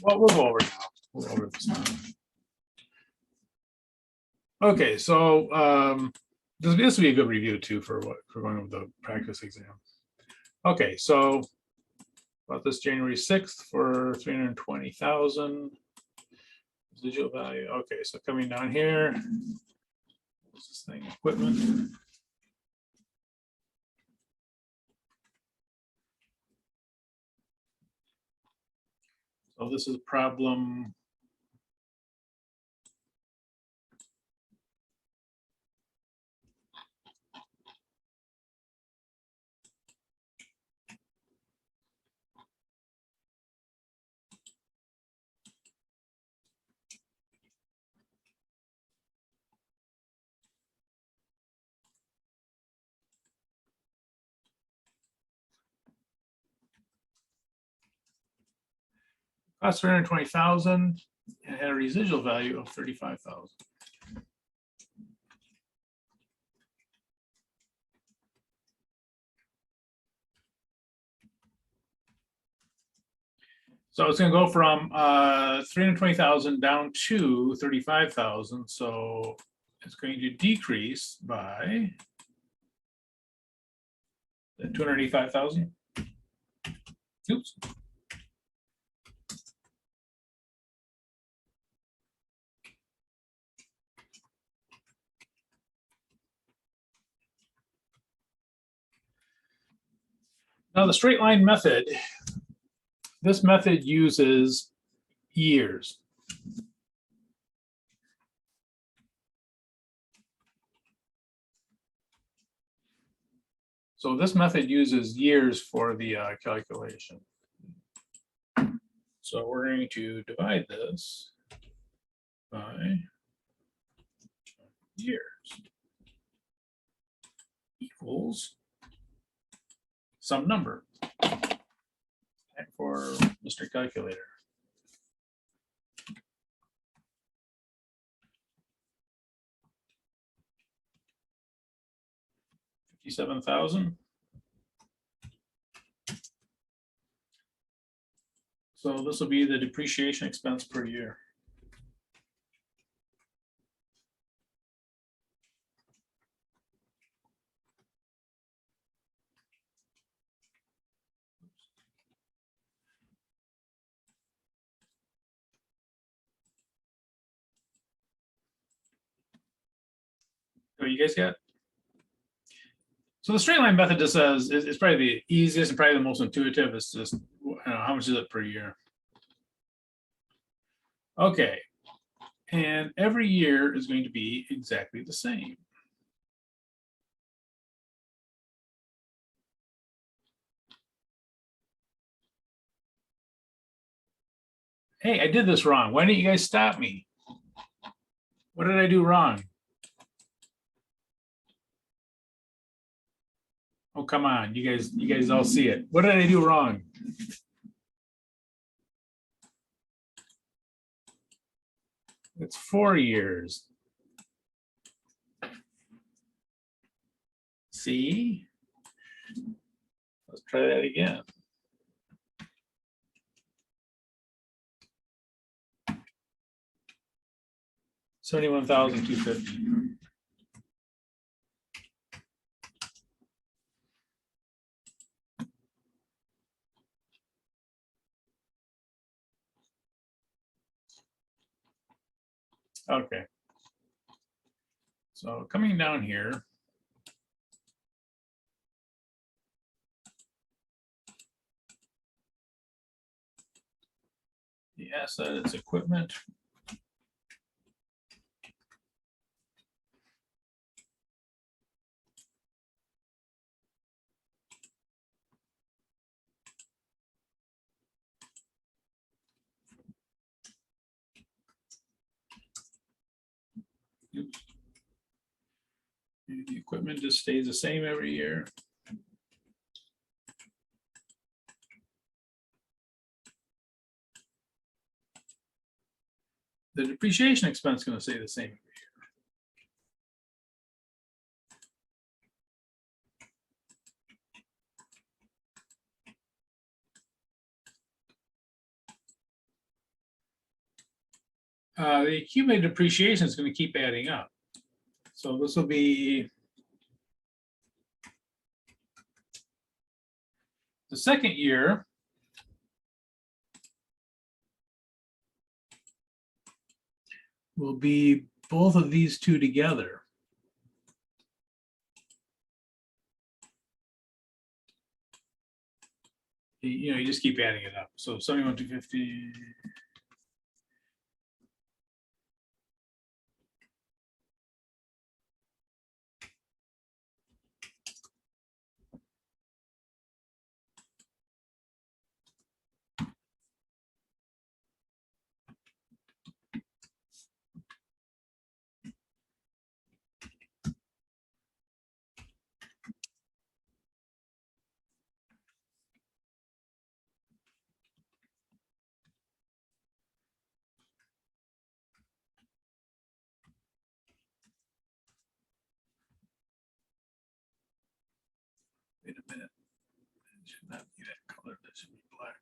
Well, we'll go over now. We'll go over this now. Okay, so this will be a good review too for going over the practice exam. Okay, so about this January 6th for 320,000 residual value. Okay, so coming down here, what's this thing? Equipment. So this is problem cost 320,000 and had a residual value of 35,000. So it's going to go from 320,000 down to 35,000. So it's going to decrease by 285,000. Oops. Now the straight line method, this method uses years. So this method uses years for the calculation. So we're going to divide this by years equals some number for Mr. Calculator. $57,000. So this will be the depreciation expense per year. Oh, you guys got? So the straight line method just says it's probably the easiest and probably the most intuitive. It's just how much is it per year? Okay, and every year is going to be exactly the same. Hey, I did this wrong. Why didn't you guys stop me? What did I do wrong? Oh, come on, you guys all see it. What did I do wrong? It's 4 years. See? Let's try that again. $71,250. Okay. So coming down here, the asset is equipment. Oops. The equipment just stays the same every year. The depreciation expense is going to stay the same every year. The accumulated depreciation is going to keep adding up. So this will be the second year. Will be both of these two together. You know, you just keep adding it up. So 71,250. Wait a minute. It should not be that color. That should be black.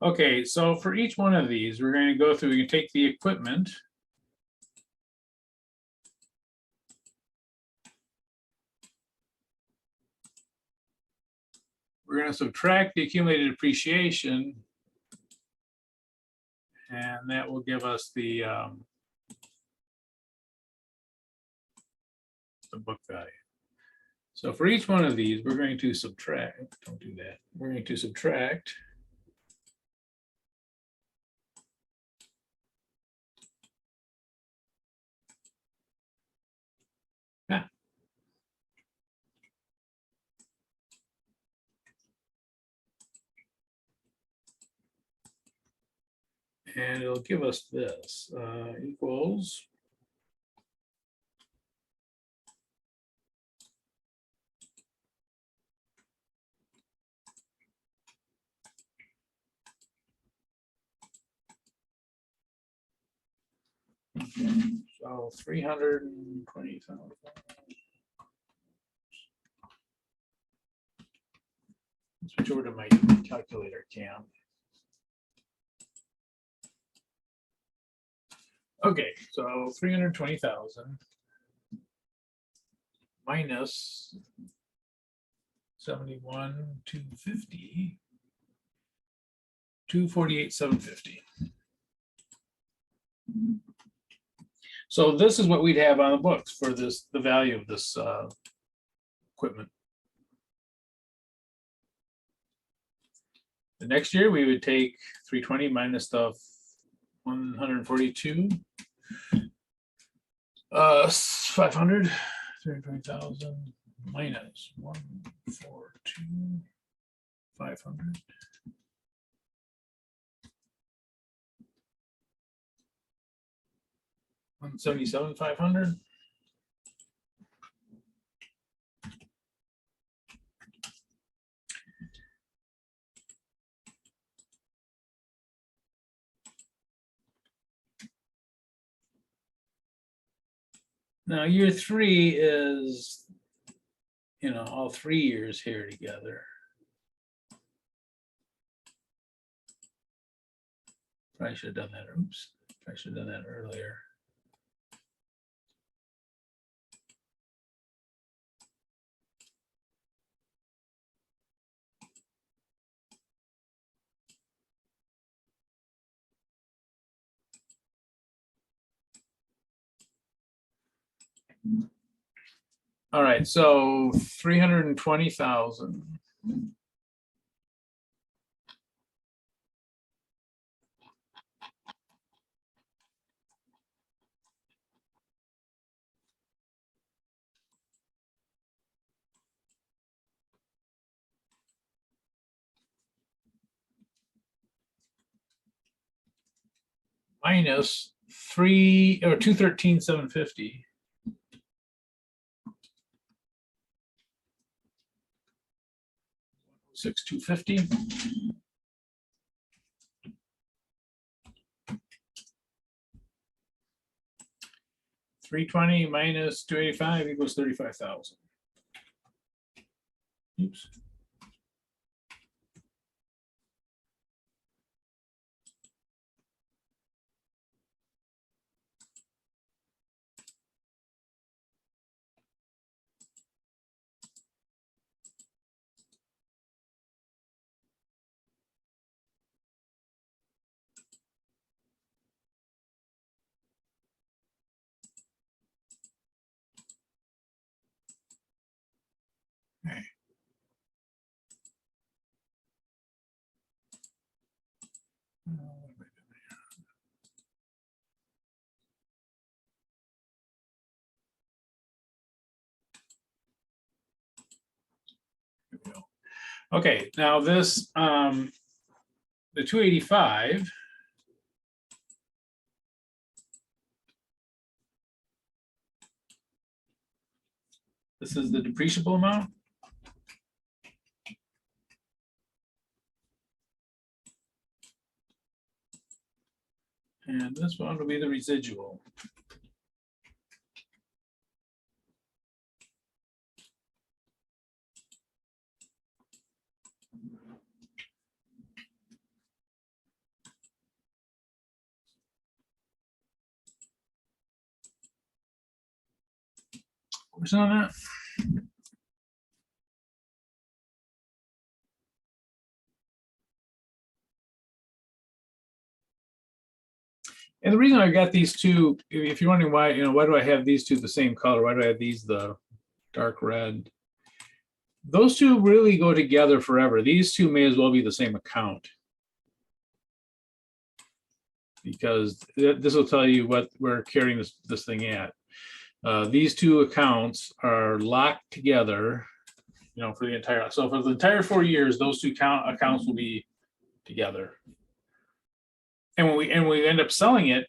Okay, so for each one of these, we're going to go through, we can take the equipment. We're going to subtract the accumulated depreciation, and that will give us the book value. So for each one of these, we're going to subtract, don't do that. We're going to subtract and it'll give us this equals so 320,000. Switch over to my calculator, Cam. Okay, so 320,000 minus 71,250, 248,750. So this is what we'd have on the books for this, the value of this equipment. The next year we would take 320 minus the 142, 500, 320,000 minus 142, 500. 177, 500. Now year 3 is, you know, all 3 years here together. Probably should have done that. Oops, I should have done that earlier. All right, so 320,000. Minus 213,750. 6,250. 320 minus 285 equals 35,000. Oops. Okay. Okay, now this, the 285, this is the depreciable amount. And this one will be the residual. Question on that? And the reason I got these two, if you're wondering why, why do I have these two the same color? Why do I have these the dark red? Those two really go together forever. These two may as well be the same account, because this will tell you what we're carrying this thing at. These two accounts are locked together, for the entire. So for the entire 4 years, those two accounts will be together. And when we end up selling it,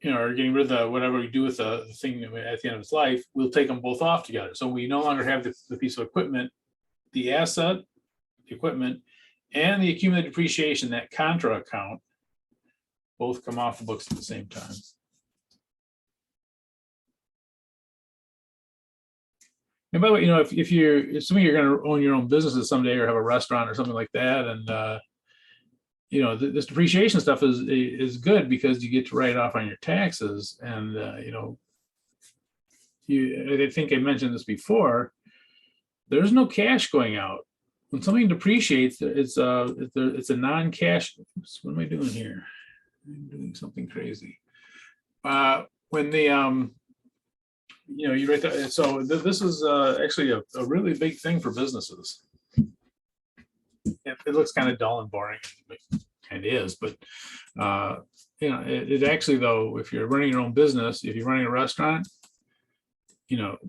or getting rid of the, whatever we do with the thing at the end of its life, we'll take them both off together. So we no longer have the piece of equipment, the asset, the equipment, and the accumulated depreciation, that contra account, both come off the books at the same time. And by the way, if you're assuming you're going to own your own businesses someday or have a restaurant or something like that, and this depreciation stuff is good because you get to write it off on your taxes. And I think I mentioned this before. There's no cash going out when something depreciates. It's a non-cash. What am I doing here? I'm doing something crazy. When the you write that. So this is actually a really big thing for businesses. It looks kind of dull and boring. It is, but it actually, though, if you're running your own business, if you're running a restaurant, if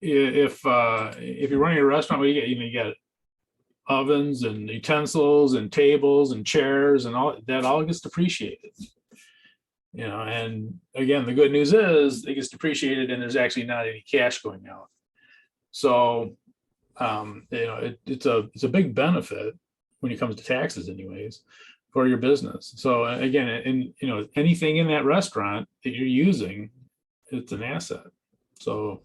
you're running a restaurant, well, you get ovens and utensils and tables and chairs and all that all gets depreciated. And again, the good news is it gets depreciated and there's actually not any cash going out. So it's a big benefit when it comes to taxes, anyways, for your business. So again, anything in that restaurant that you're using, it's an asset. So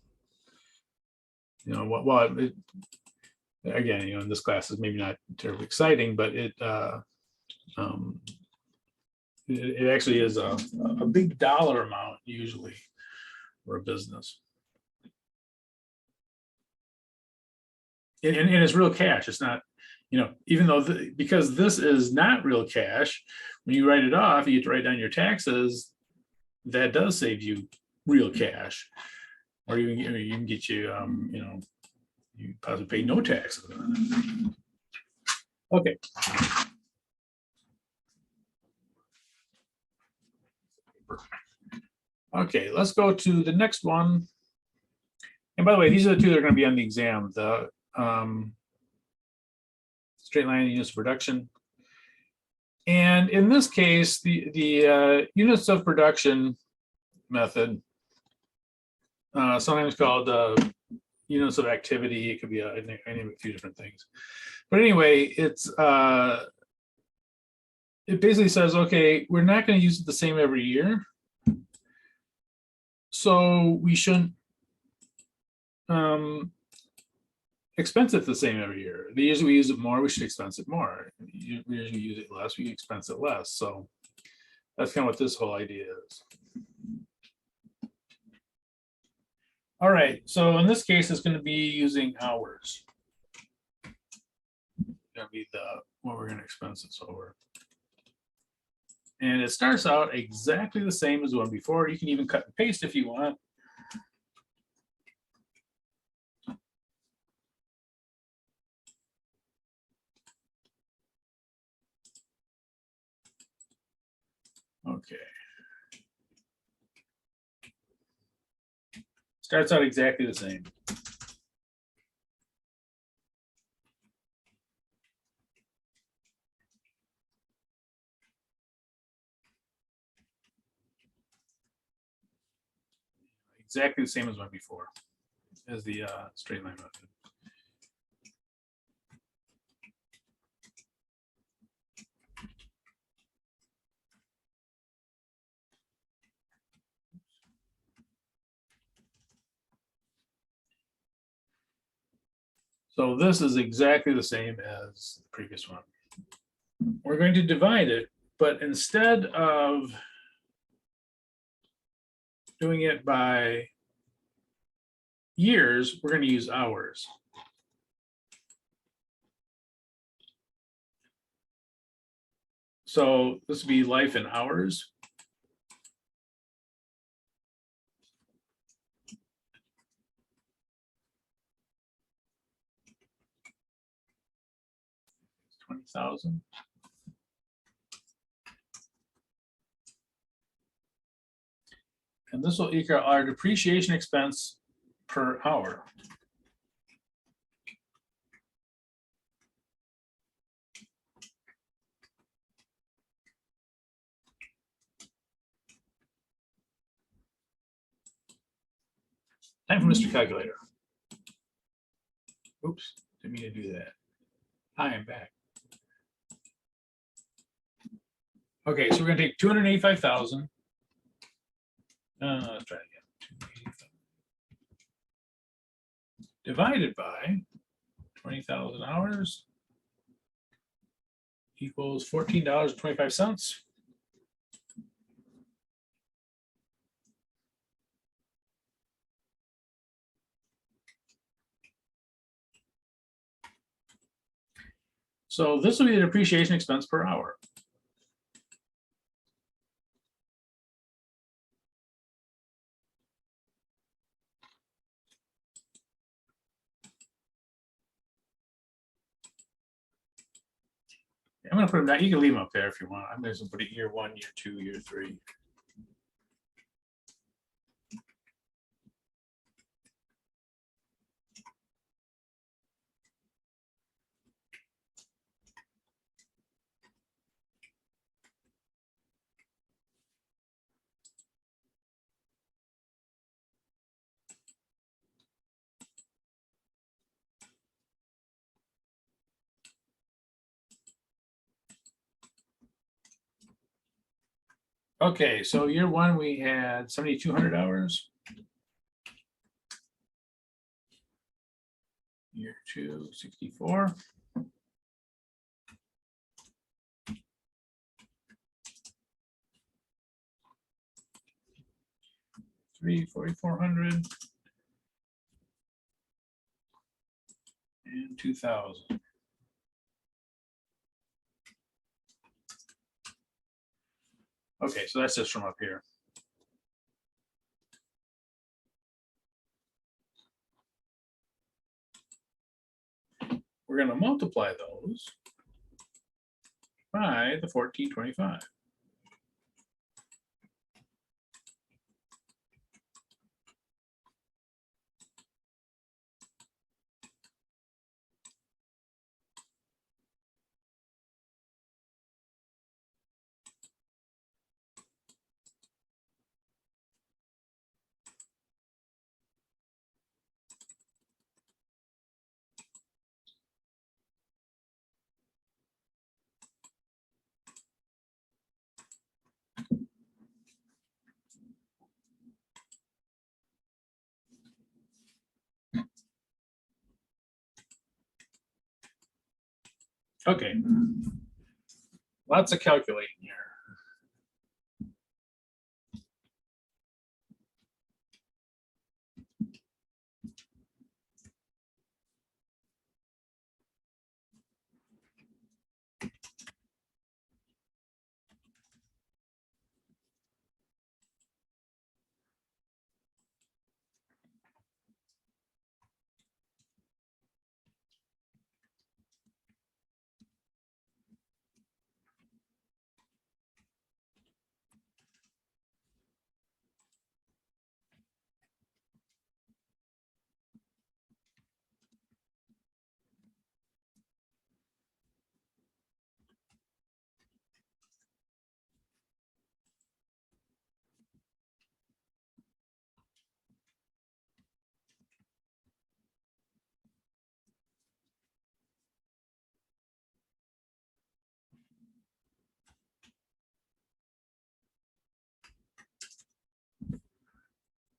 again, in this class is maybe not terribly exciting, but it actually is a big dollar amount usually for a business. And it's real cash. It's not, even though because this is not real cash, when you write it off, you get to write down your taxes. That does save you real cash, or you can get you you possibly pay no taxes on it. Okay. Okay, let's go to the next one. And by the way, these are the two that are going to be on the exam. The straight line units of production. And in this case, the units of production method, sometimes called units of activity. It could be a few different things. But anyway, it basically says, okay, we're not going to use it the same every year. So we shouldn't expense it the same every year. The years we use it more, we should expense it more. The years we use it less, we expense it less. So that's kind of what this whole idea is. All right, so in this case, it's going to be using hours. Going to be what we're going to expense this over. And it starts out exactly the same as the one before. You can even cut and paste if you want. Okay. Starts out exactly the same. Exactly the same as one before, as the straight line method. So this is exactly the same as the previous one. We're going to divide it, but instead of doing it by years, we're going to use hours. So this would be life in hours. It's 20,000. And this will equal our depreciation expense per hour. Time for Mr. Calculator. Oops, didn't mean to do that. Hi, I'm back. Okay, so we're going to take 285,000. Let's try it again. Divided by 20,000 hours equals $14.25. So this will be the depreciation expense per hour. I'm going to put them down. You can leave them up there if you want. I'm going to put it year 1, year 2, year 3. Okay, so year 1 we had 7,200 hours. Year 2, 64. Three, 4,400. And 2,000. Okay, so that's just from up here. We're going to multiply those by the 1425. Okay. Lots of calculating here.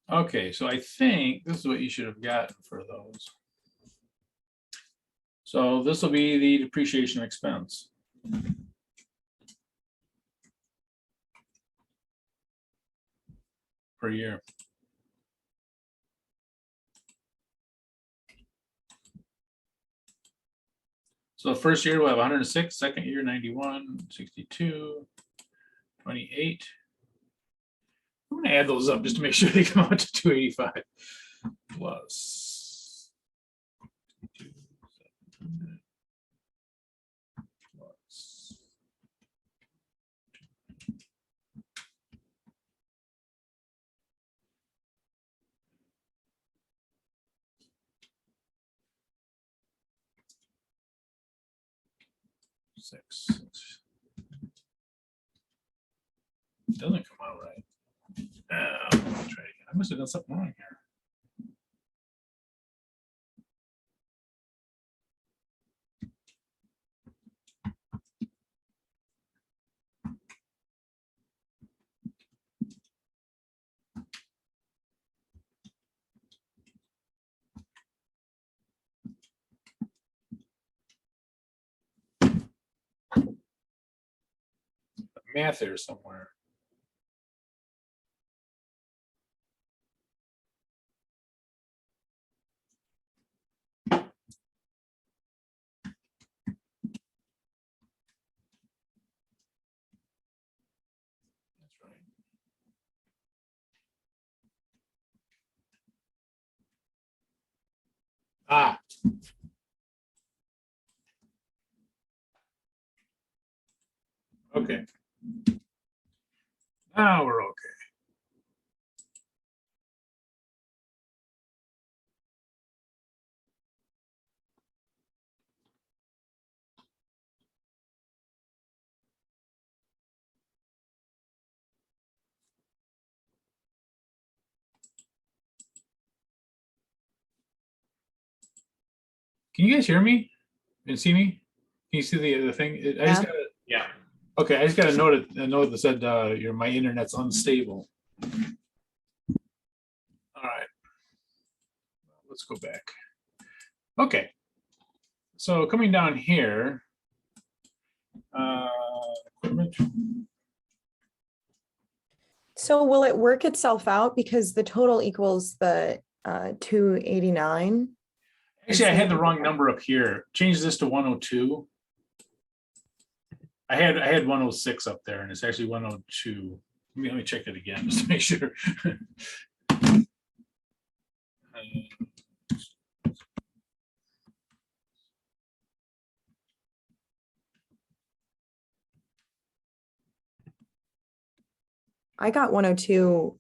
Okay, so I think this is what you should have gotten for those. So this will be the depreciation expense. Per year. So the first year we'll have 106, second year 91, 62, 28. I'm going to add those up just to make sure they come out to 285 plus 2,700 plus 6. It doesn't come out right. Let me try it again. I must have done something wrong here. Math here somewhere. That's right. Ah. Okay. Now we're okay. Can you guys hear me and see me? Can you see the thing? I just got to, yeah. Okay, I just got a note that said my internet's unstable. All right. Let's go back. Okay. So coming down here, equipment. So will it work itself out because the total equals the 289? Actually, I had the wrong number up here. Change this to 102. I had 106 up there, and it's actually 102. Let me check it again just to make sure. I got 102,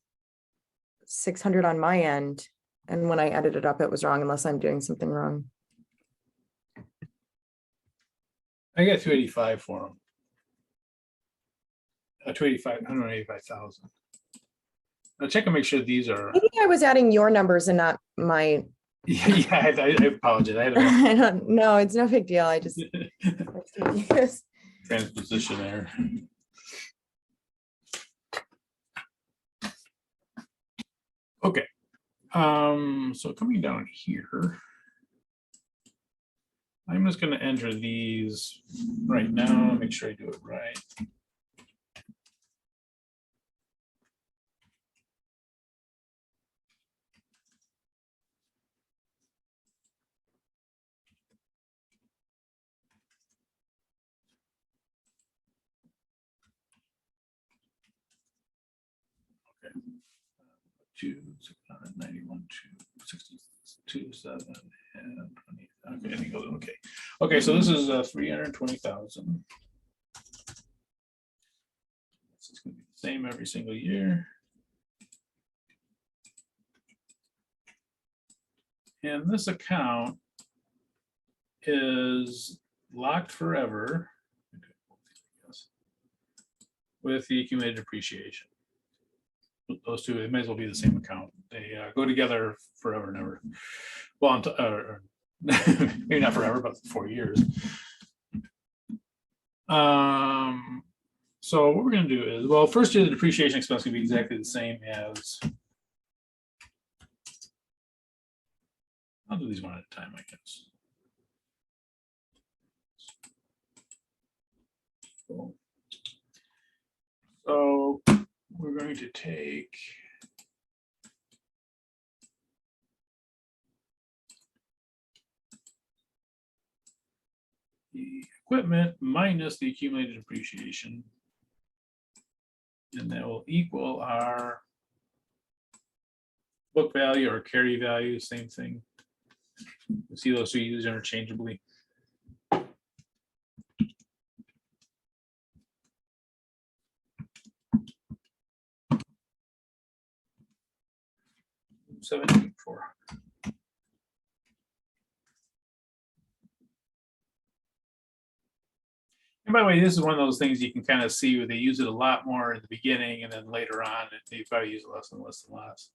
600 on my end. And when I added it up, it was wrong unless I'm doing something wrong. I got 285 for them. 185,000. Now check and make sure these are. Maybe I was adding your numbers and not my. Yeah, I apologize. I don't know. It's no big deal. I just transposition there. Okay. So coming down here. I'm just going to enter these right now, make sure I do it right. Okay. 291, 262, 7, and 20. Okay, I think I'll- okay. Okay, so this is 320,000. This is going to be the same every single year. And this account is locked forever with the accumulated depreciation. Those two, it may as well be the same account. They go together forever and ever. Well, maybe not forever, but 4 years. So what we're going to do is, well, first year the depreciation expense can be exactly the same as. I'll do these one at a time, I guess. Cool. So we're going to take the equipment minus the accumulated depreciation, and that will equal our book value or carry value, same thing. You see those two used interchangeably. $784. And by the way, this is one of those things you can kind of see where they use it a lot more in the beginning, and then later on, they probably use it less and less and less.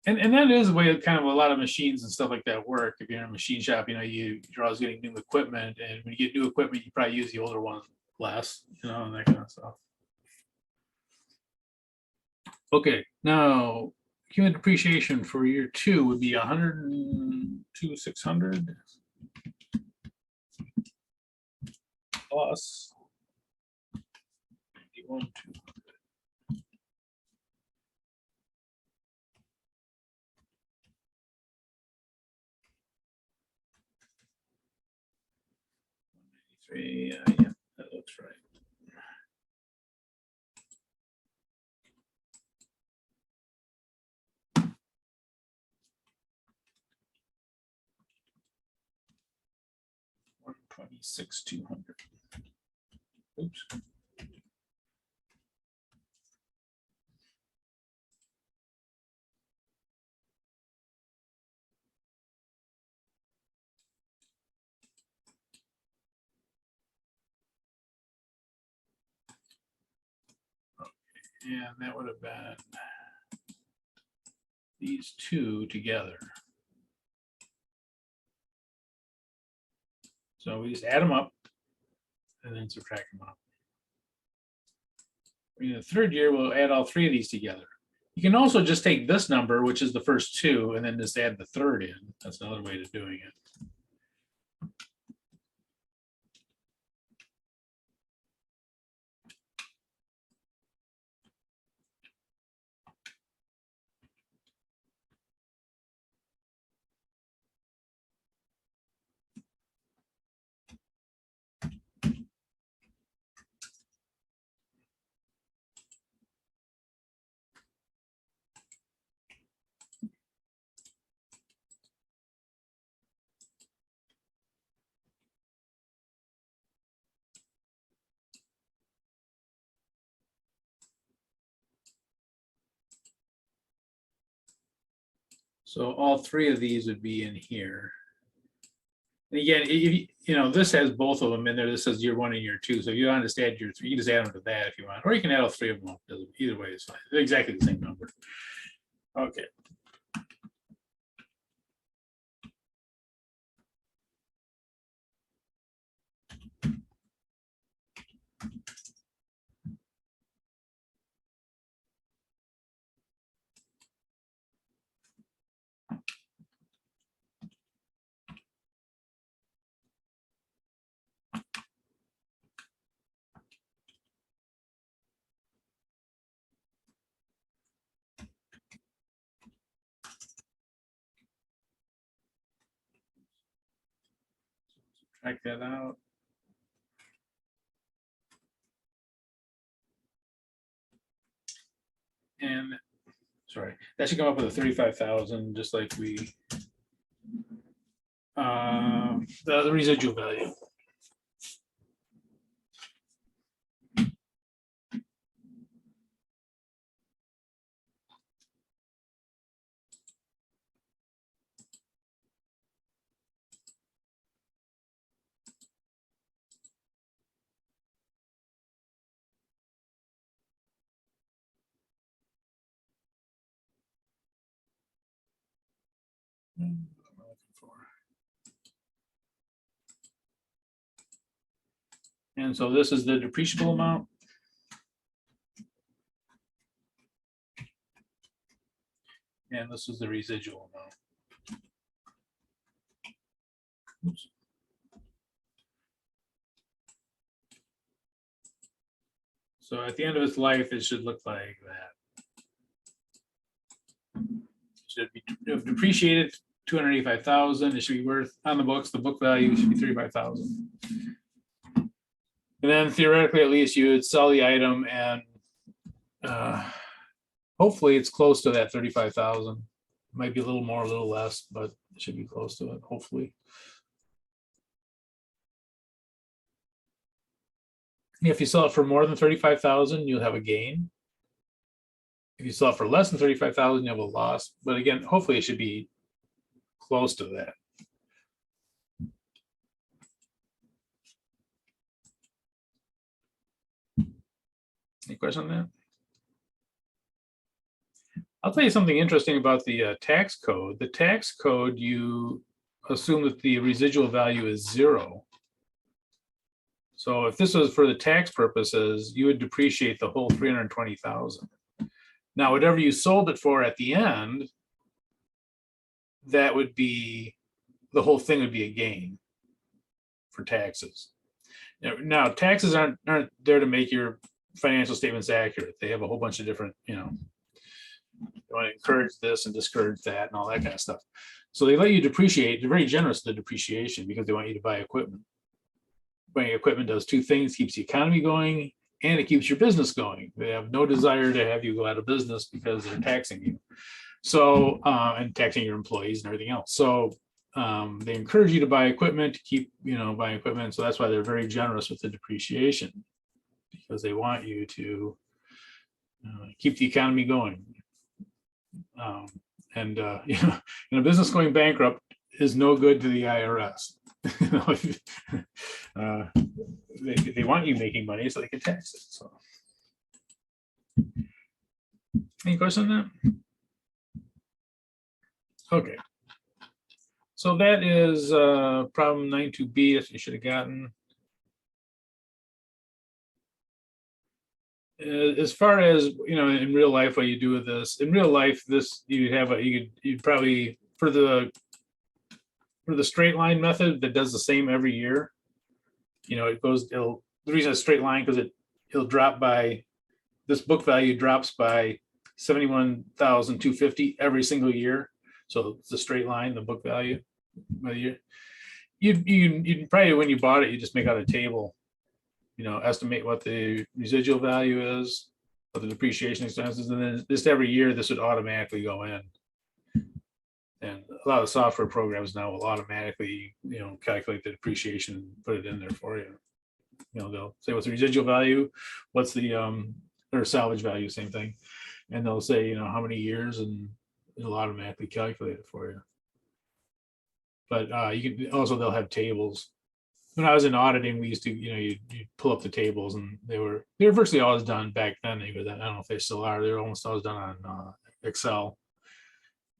And that is the way kind of a lot of machines and stuff like that work. If you're in a machine shop, you're always getting new equipment, and when you get new equipment, you probably use the older one less, and that kind of stuff. Okay, now accumulated depreciation for year 2 would be 102,600 plus 91,200. Yeah, that looks right. $126,200. Oops. And that would have been these two together. So we just add them up and then subtract them out. In the third year, we'll add all 3 of these together. You can also just take this number, which is the first 2, and then just add the third in. That's another way of doing it. So all 3 of these would be in here. And again, if this has both of them in there. This says year 1 and year 2. So if you want to add year 3, you can just add them to that if you want, or you can add all 3 of them up. Either way is fine. They're exactly the same number. Okay. Check that out. And sorry, that should come up with a 35,000, just like we the residual value. What am I looking for? And so this is the depreciable amount. And this is the residual amount. Oops. So at the end of its life, it should look like that. It should be depreciated 285,000. It should be worth on the books. The book value should be 35,000. And then theoretically, at least you would sell the item, and hopefully it's close to that 35,000. Might be a little more, a little less, but it should be close to it, hopefully. If you sell it for more than 35,000, you'll have a gain. If you sell it for less than 35,000, you have a loss. But again, hopefully it should be close to that. Any question on that? I'll tell you something interesting about the tax code. The tax code, you assume that the residual value is 0. So if this was for the tax purposes, you would depreciate the whole 320,000. Now, whatever you sold it for at the end, that would be, the whole thing would be a gain for taxes. Now taxes aren't there to make your financial statements accurate. They have a whole bunch of different, they want to encourage this and discourage that and all that kind of stuff. So they let you depreciate. They're very generous to depreciation because they want you to buy equipment. Buying equipment does two things: keeps the economy going, and it keeps your business going. They have no desire to have you go out of business because they're taxing you. So, and taxing your employees and everything else. So they encourage you to buy equipment, to keep, buying equipment. So that's why they're very generous with the depreciation, because they want you to keep the economy going. And a business going bankrupt is no good to the IRS. They want you making money so they can tax it. So, any question on that? Okay. So that is problem 92B that you should have gotten. As far as in real life, what you do with this, in real life, this you'd probably for the straight line method that does the same every year. The reason it's straight line because it'll drop by, this book value drops by 71,250 every single year. So it's a straight line, the book value by the year. You probably, when you bought it, you just make out a table. Estimate what the residual value is, what the depreciation expenses, and then just every year this would automatically go in. And a lot of software programs now will automatically, calculate the depreciation and put it in there for you. They'll say what's the residual value, what's the or salvage value, same thing, and they'll say how many years, and it'll automatically calculate it for you. But you can also, they'll have tables. When I was in auditing, we used to, you pull up the tables, and they were virtually always done back then. I don't know if they still are. They're almost always done on Excel,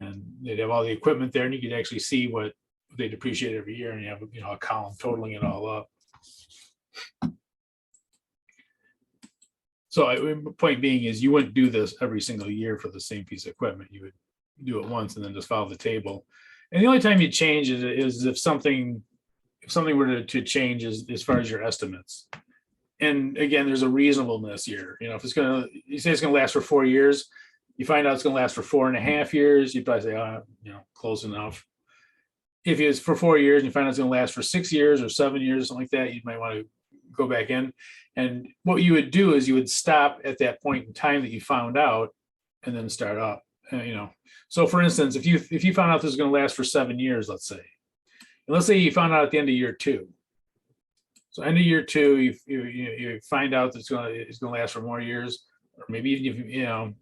and they'd have all the equipment there, and you could actually see what they depreciate every year, and you have a column totaling it all up. So the point being is, you wouldn't do this every single year for the same piece of equipment. You would do it once and then just follow the table. And the only time you change it is if something were to change as far as your estimates. And again, there's a reasonableness here. If you say it's gonna last for 4 years, you find out it's gonna last for 4.5 years, you'd probably say, close enough. if it's for 4 years and you find out it's going to last for 6 years or 7 years, something like that, you might want to go back in. And what you would do is you would stop at that point in time that you found out and then start up. So for instance, if you found out this is going to last for 7 years, let's say, and let's say you found out at the end of year 2. So end of year 2, you find out that it's going to last for more years, or maybe even if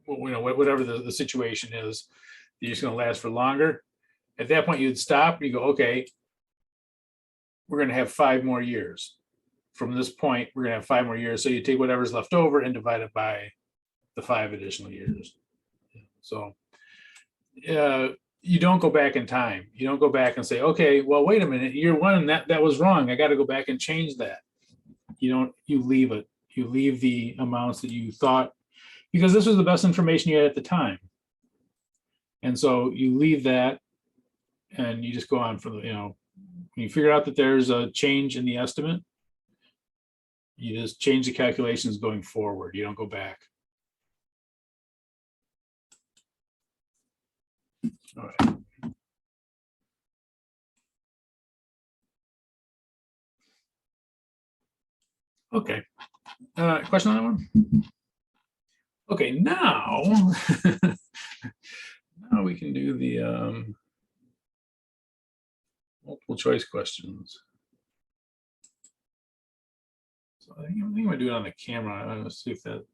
whatever the situation is, you're just going to last for longer. At that point, you'd stop and you go, okay, we're going to have 5 more years. From this point, we're going to have 5 more years. So you take whatever's left over and divide it by the 5 additional years. So you don't go back in time. You don't go back and say, okay, well, wait a minute, year 1, that was wrong. I got to go back and change that. You leave it. You leave the amounts that you thought, because this was the best information you had at the time. And so you leave that and you just go on for the, when you figure out that there's a change in the estimate, you just change the calculations going forward. You don't go back. All right. Okay. Question on that one? Okay, now, now we can do the multiple choice questions. So I think I'm gonna do it on the camera. I'm gonna see if that.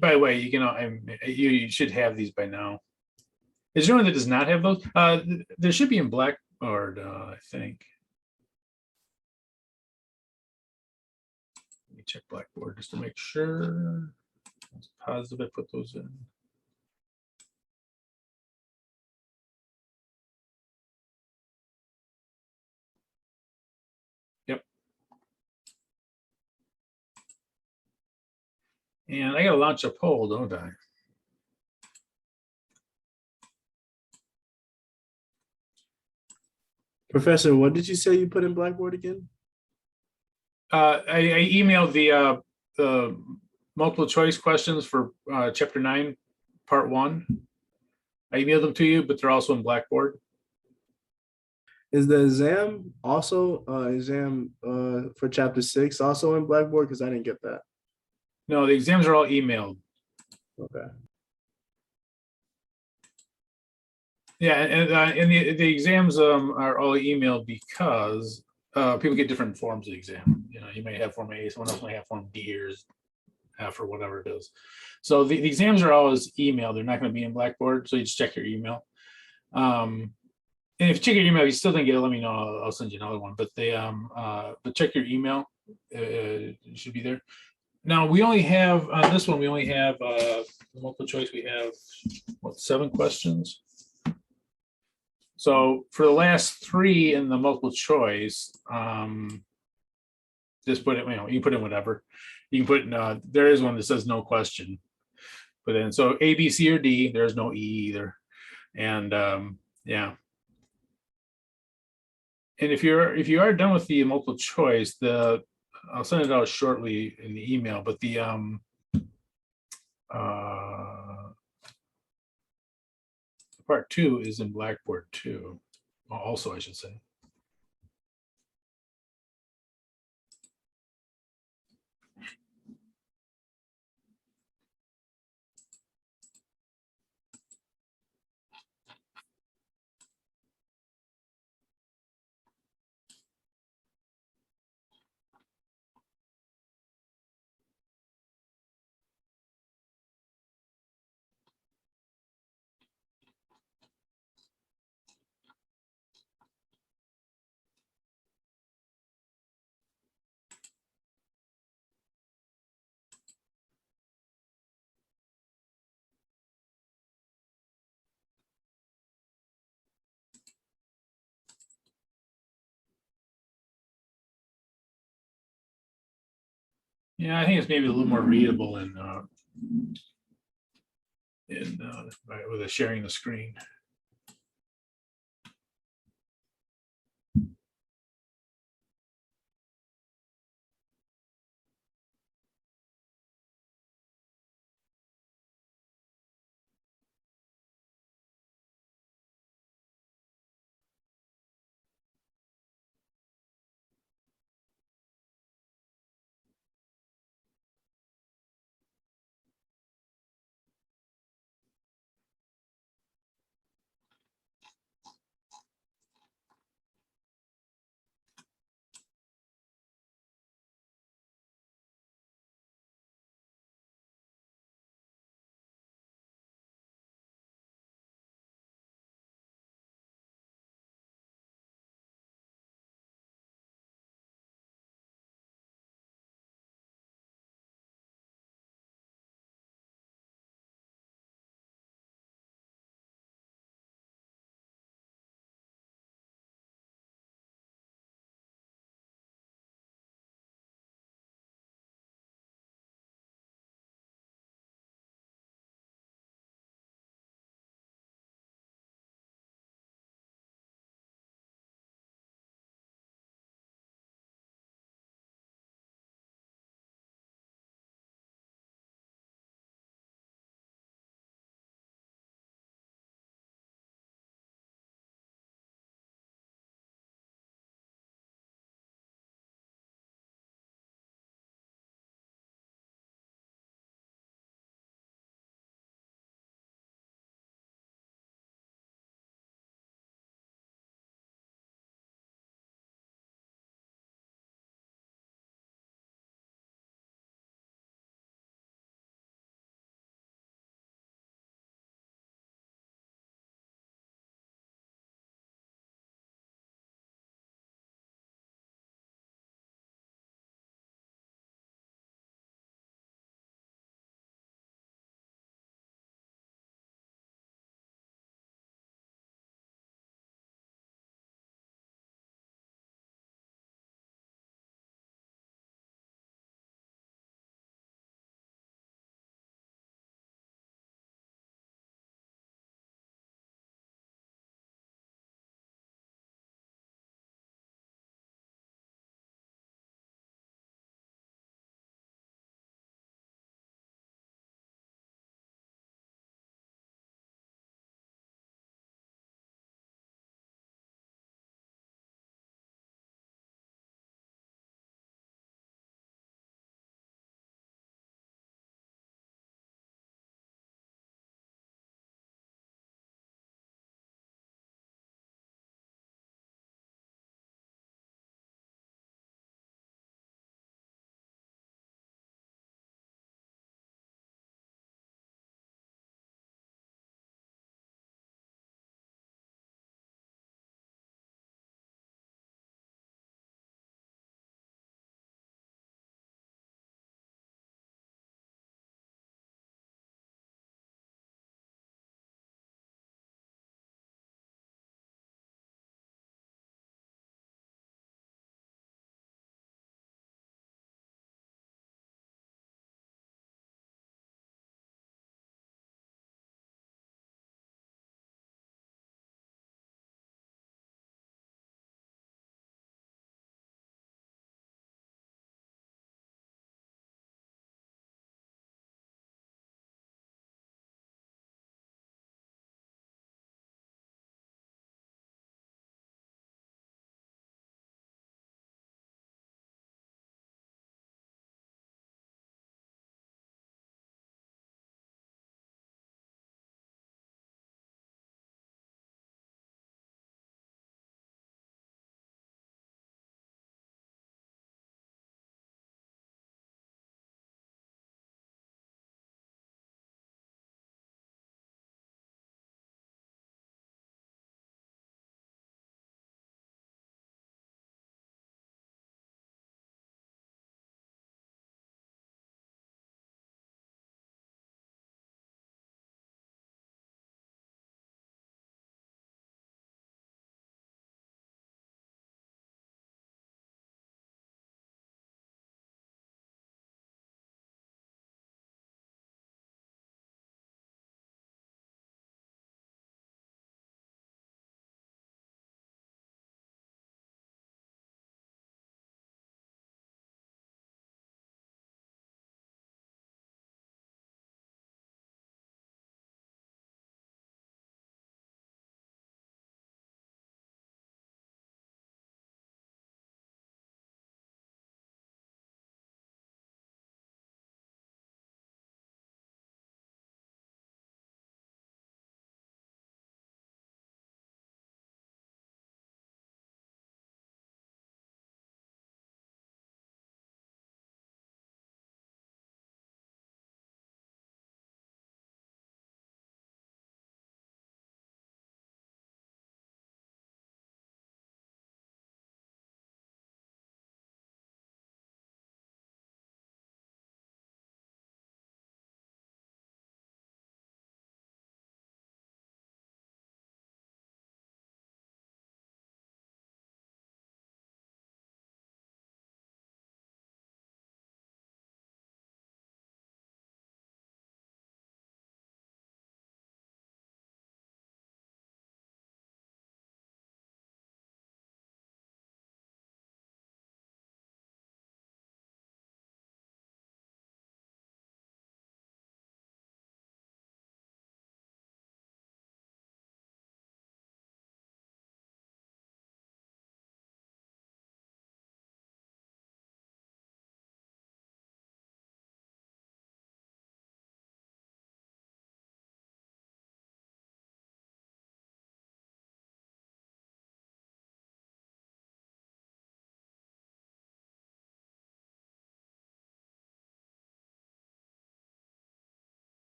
By the way, you should have these by now. Is there one that does not have those? There should be in Blackboard, I think. Let me check Blackboard just to make sure. I was positive I put those in. Yep. And I gotta launch a poll, don't I? Professor, what did you say you put in Blackboard again? I emailed the multiple choice questions for chapter 9, part 1. I emailed them to you, but they're also in Blackboard. Is the exam also for chapter 6 also in Blackboard? Because I didn't get that. No, the exams are all emailed. Okay. Yeah, and the exams are all emailed because people get different forms of exam. You may have form A, someone else may have form D or F or whatever it is. So the exams are always emailed. They're not going to be in Blackboard, so you just check your email. And if you check your email, you still didn't get it, let me know. I'll send you another one. But but check your email. It should be there. Now we only have on this one. We only have multiple choice. We have what, 7 questions. So for the last 3 in the multiple choice, just put it, you put in whatever. You can put in, there is one that says no question. But then, so A, B, C, or D, there's no E either. And yeah. And if you are done with the multiple choice, I'll send it out shortly in the email, but the part 2 is in Blackboard too. Also, I should say. Yeah, I think it's maybe a little more readable with the sharing the screen.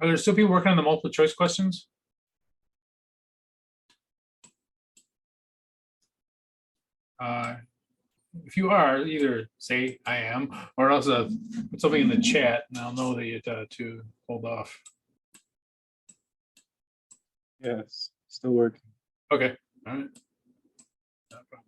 Are there still people working on the multiple choice questions? If you are, either say I am, or else put something in the chat, and I'll know that you to hold off. Yes, still working. Okay, all right. No problem.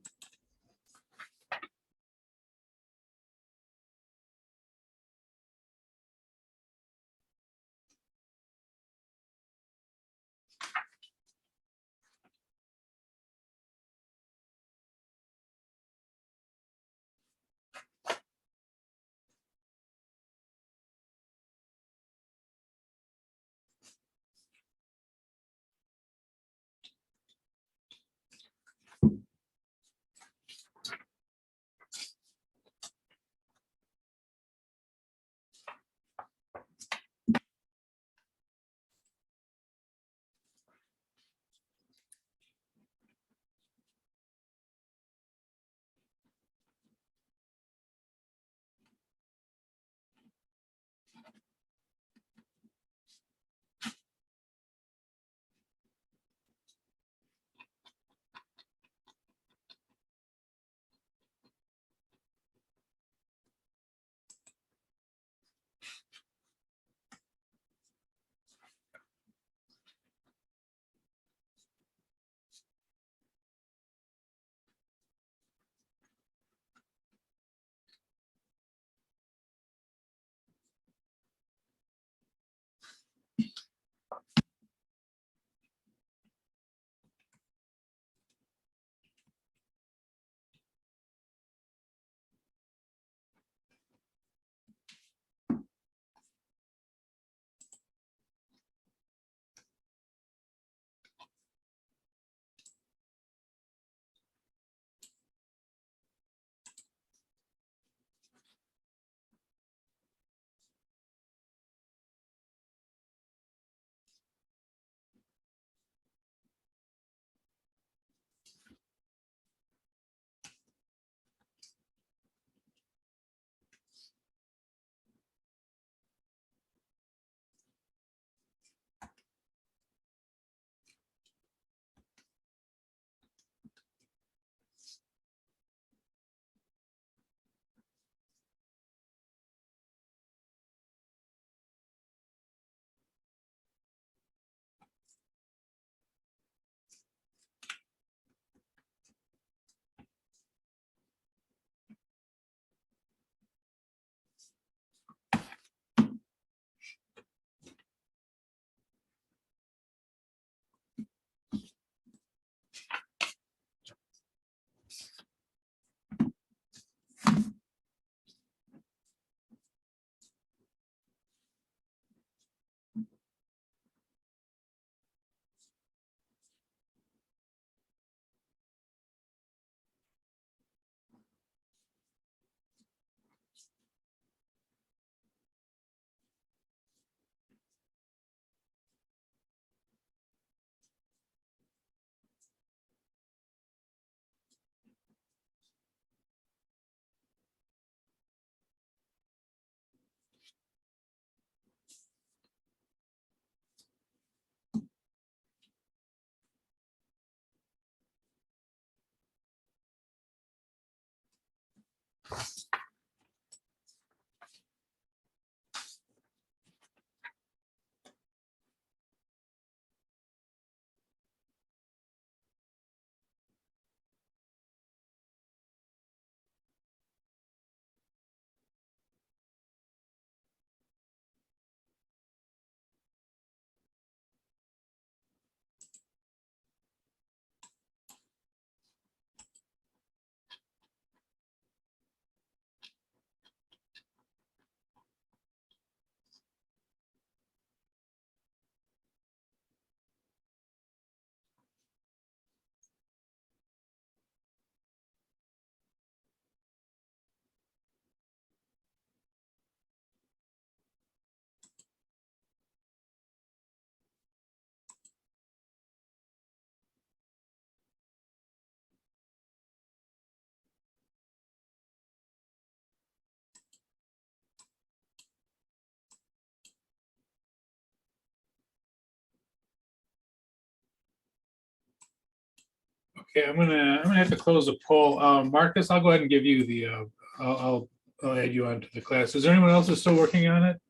Okay, I'm gonna have to close the poll. Marcus, I'll go ahead and give you the, I'll add you onto the class. Is there anyone else that's still working on it?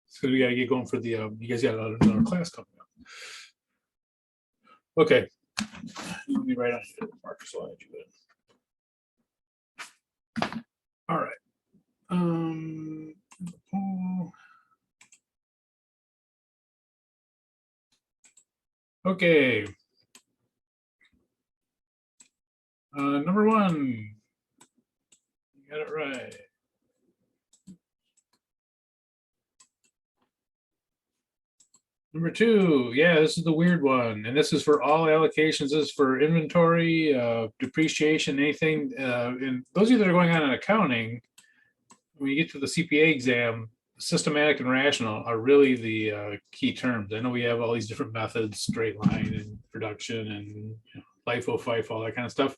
So we gotta get going for the, you guys got another class coming up. Okay. Let me write on here, Marcus, I'll add you in. All right. Poll. Okay. Number one. You got it right. Number two, yeah, this is the weird one, and this is for all allocations. This is for inventory, depreciation, anything, and those of you that are going on in accounting, when you get to the CPA exam, systematic and rational are really the key terms. I know we have all these different methods, straight line and production and, you know, LIFO, FIFO, all that kind of stuff.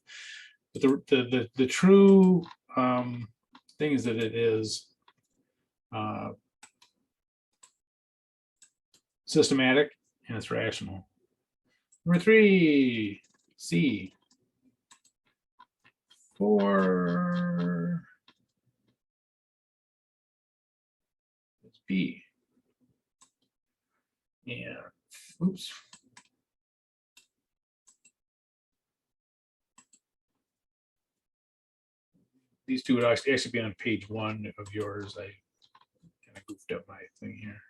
But the true thing is that it is systematic and it's rational. Number three, C. 4. It's B. And oops. These two would actually be on page 1 of yours. I kind of goofed up my thing here.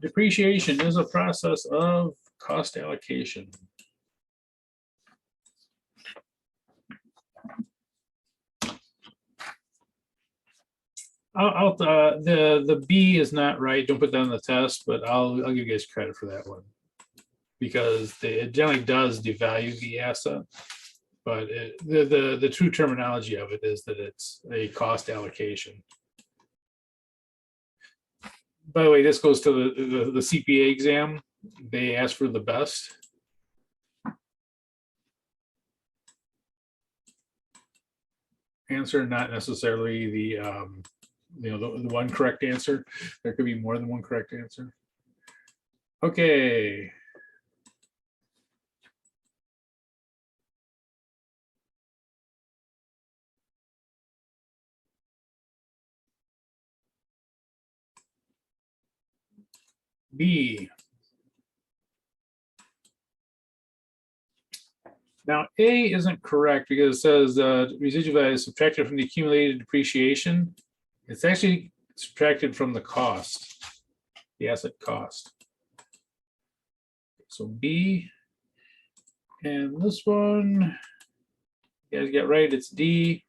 Depreciation is a process of cost allocation. The B is not right. Don't put that on the test, but I'll give you guys credit for that one because it generally does devalue the asset, but the true terminology of it is that it's a cost allocation. By the way, this goes to the CPA exam. They ask for the best. Answer, not necessarily the the one correct answer. There could be more than one correct answer. Okay. B. Now, A isn't correct because it says residual value is subtracted from the accumulated depreciation. It's actually subtracted from the cost, the asset cost. So B, and this one, you guys get right, it's D.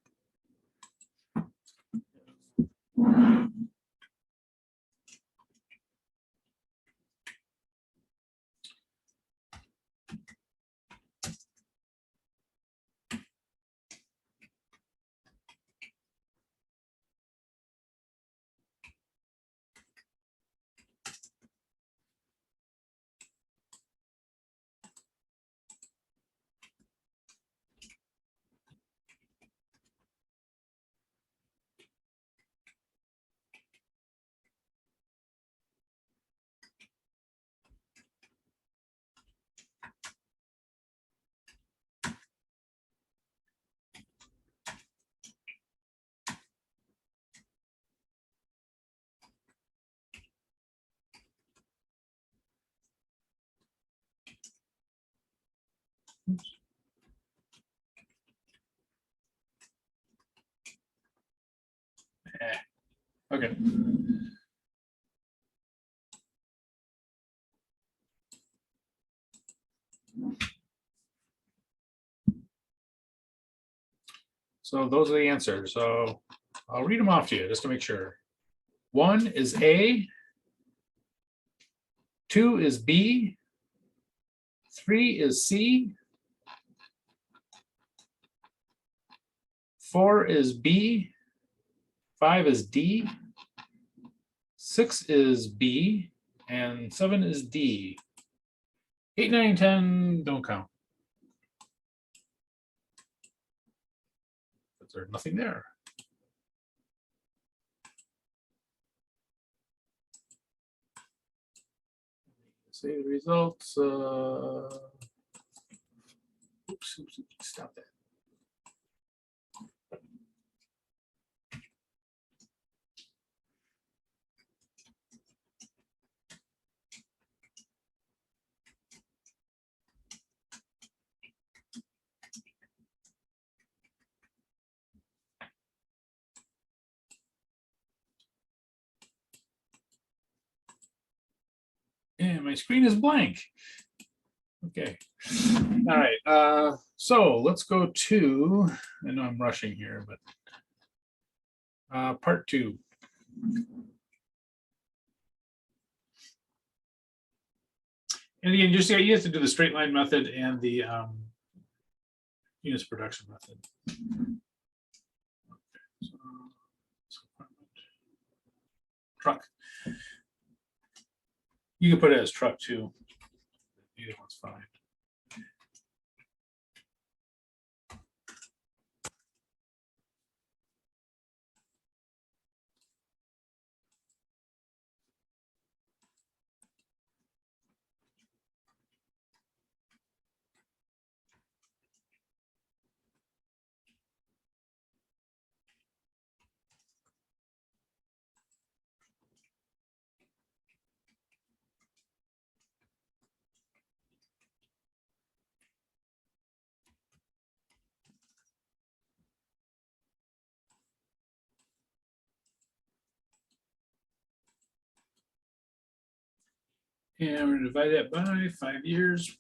Okay. So those are the answers. So I'll read them off to you just to make sure. 1 is A. 2 is B. 3 is C. 4 is B. 5 is D. 6 is B. And 7 is D. 8, 9, 10 don't count. But there's nothing there. Save the results. Oops, stop that. And my screen is blank. Okay. All right. So let's go to, I know I'm rushing here, but part 2. And again, just you have to do the straight line method and the units production method. Okay, so, truck. You can put it as truck too. Either one's fine. And we're gonna divide that by 5 years.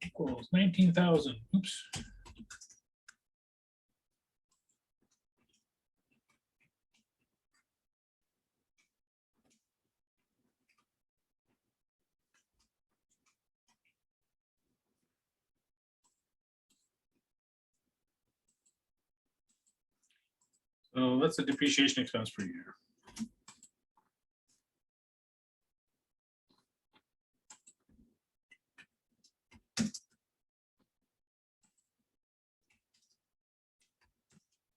Equals 19,000. Oops. So that's a depreciation expense per year.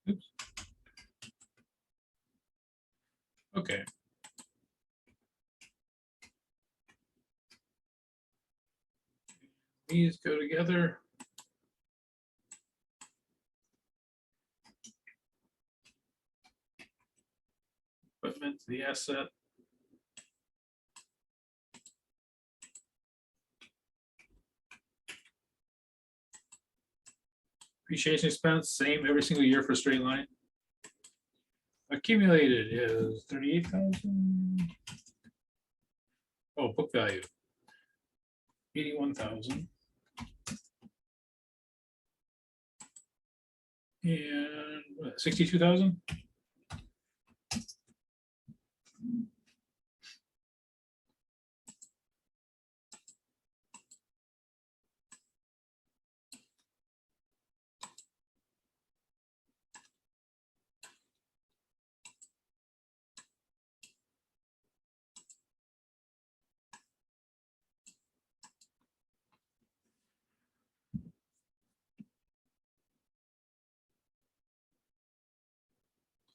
Oops. Okay. These go together. Equipment, the asset. Depreciation expense, same every single year for straight line. Accumulated is 38,000. Oh, book value. 81,000. And what, 62,000?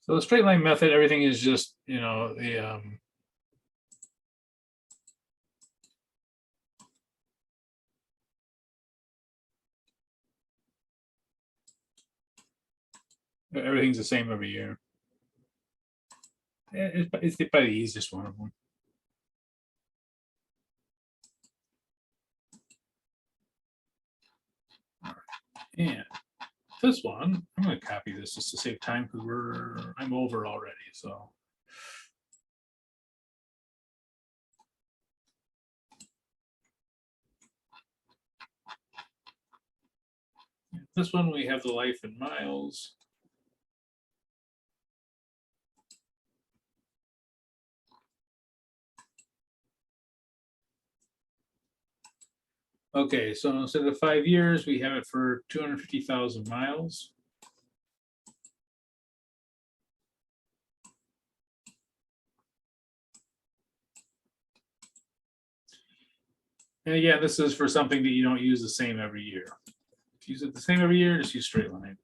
So the straight line method, everything is just, you know, the everything's the same every year. It's probably the easiest one of them. And this one, I'm going to copy this just to save time because I'm over already. So this one we have the life in miles. Okay, so instead of 5 years, we have it for 250,000 miles. And again, this is for something that you don't use the same every year. If you use it the same every year, just use straight line.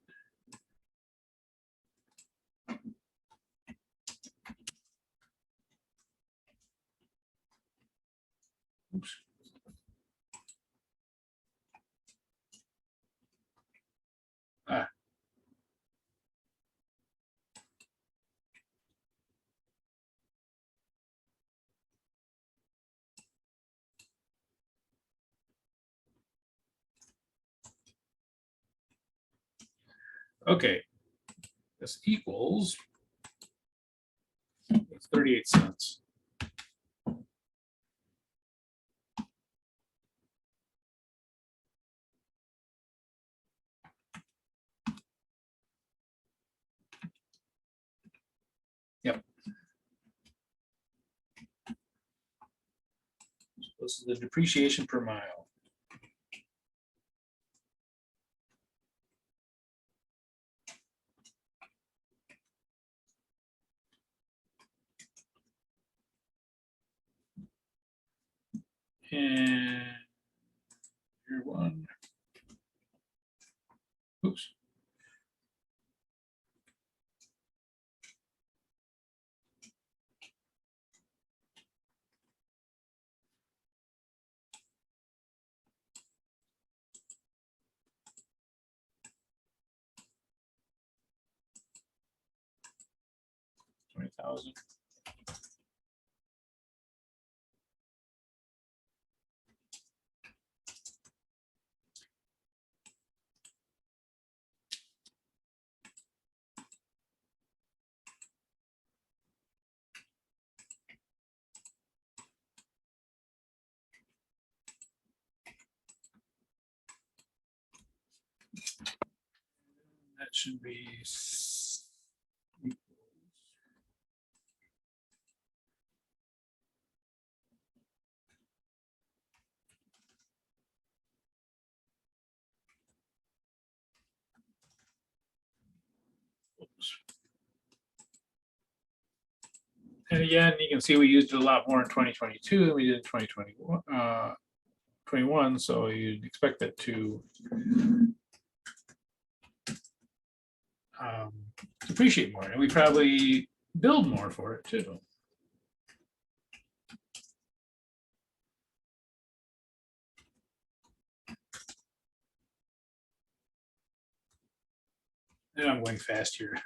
Okay. This equals it's 38 cents. Yep. This is the depreciation per mile. And here one. Oops. $20,000. That should be oops. And again, you can see we used it a lot more in 2022 than we did in 2021. 21, so you'd expect it to depreciate more, and we probably build more for it too. And I'm going fast here.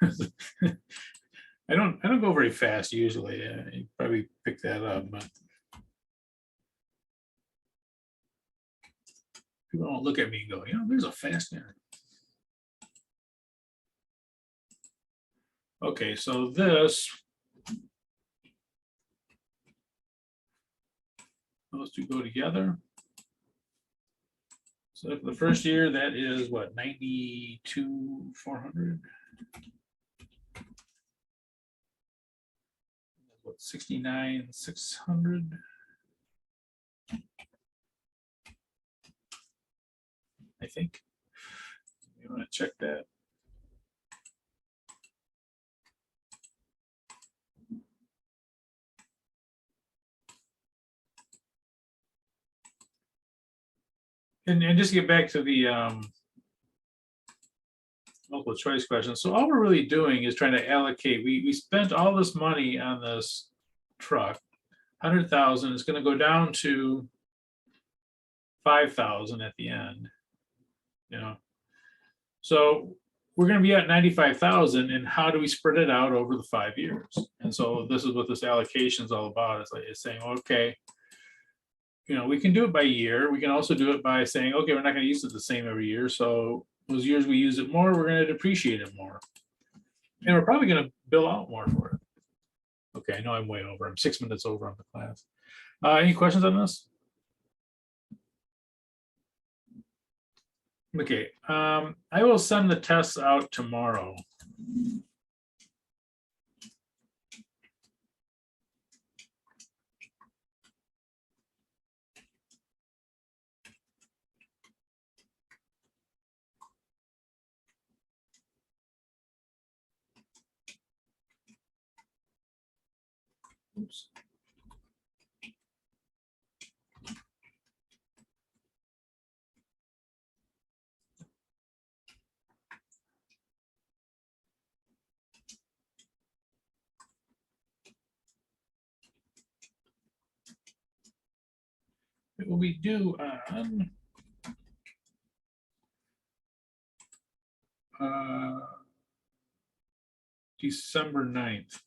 I don't go very fast usually. You probably pick that up, but people don't look at me and go, you know, there's a fast guy. Okay, so this, those two go together. So for the first year, that is what, 92,400? What, 69,600? I think. You want to check that? And just to get back to the multiple choice question. So all we're really doing is trying to allocate. We spent all this money on this truck, 100,000. It's going to go down to 5,000 at the end. You know, so we're going to be at 95,000, and how do we spread it out over the 5 years? And so this is what this allocation is all about. It's like it's saying, okay, you know, we can do it by year. We can also do it by saying, okay, we're not going to use it the same every year. So those years we use it more, we're going to depreciate it more. And we're probably going to bill out more for it. Okay, I know I'm way over. I'm 6 minutes over on the class. Any questions on this? Okay, I will send the tests out tomorrow. Oops. It will be due on December 9th.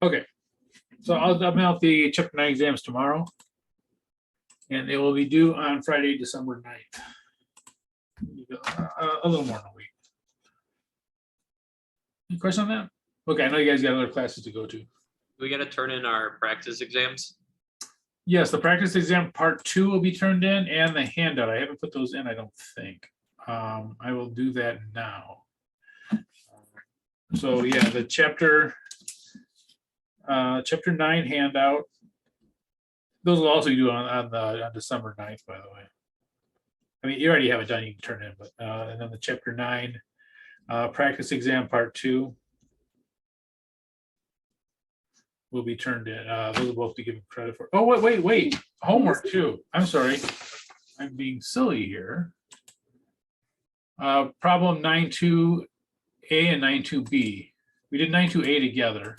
Okay, so I'll mail out the chapter 9 exams tomorrow. And they will be due on Friday, December 9th. A little more than a week. Any question on that? Okay, I know you guys got other classes to go to. We gotta turn in our practice exams. Yes, the practice exam part 2 will be turned in and the handout. I haven't put those in, I don't think. I will do that now. So yeah, the chapter 9 handout. Those will also be due on December 9th, by the way. I mean, you already have it done, you can turn it in, but and then the chapter 9 practice exam part 2 will be turned in. Those will both be given credit for. Oh, wait. Homework too. I'm sorry. I'm being silly here. Problem 9.2a and 9.2b. We did 9.2a together.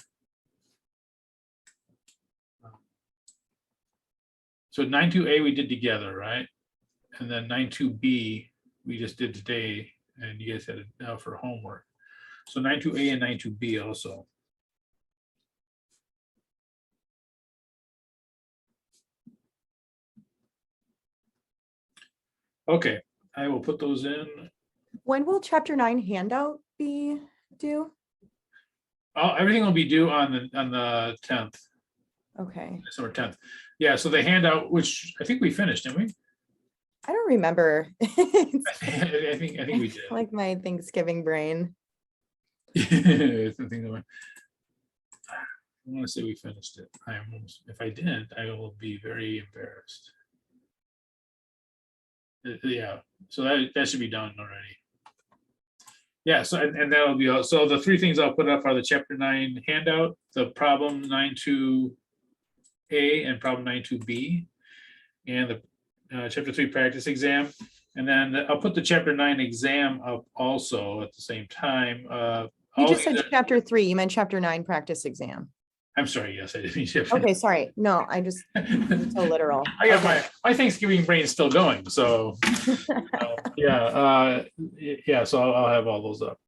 So 9.2a we did together, right? And then 9.2b we just did today, and you guys had it now for homework. So 9.2a and 9.2b also. Okay, I will put those in. When will chapter 9 handout be due? Oh, everything will be due on the 10th, Okay, December 10th. Yeah, so the handout, which I think we finished, didn't we? I don't remember. It's I think we did. like my Thanksgiving brain. I want to say we finished it. I almost, if I didn't, I will be very embarrassed. Yeah, so that should be done already. Yeah, so and that'll be all. So the 3 things I'll put up are the chapter 9 handout, the problem 9.2a and problem 9.2b, and the chapter 3 practice exam. And then I'll put the chapter 9 exam up also at the same time. You just said chapter 3, you meant chapter 9 practice exam. I'm sorry, yes, I didn't mean chapter. Okay, sorry. No, I just, I'm so literal. I got my Thanksgiving brain still going, so yeah, so I'll have all those up.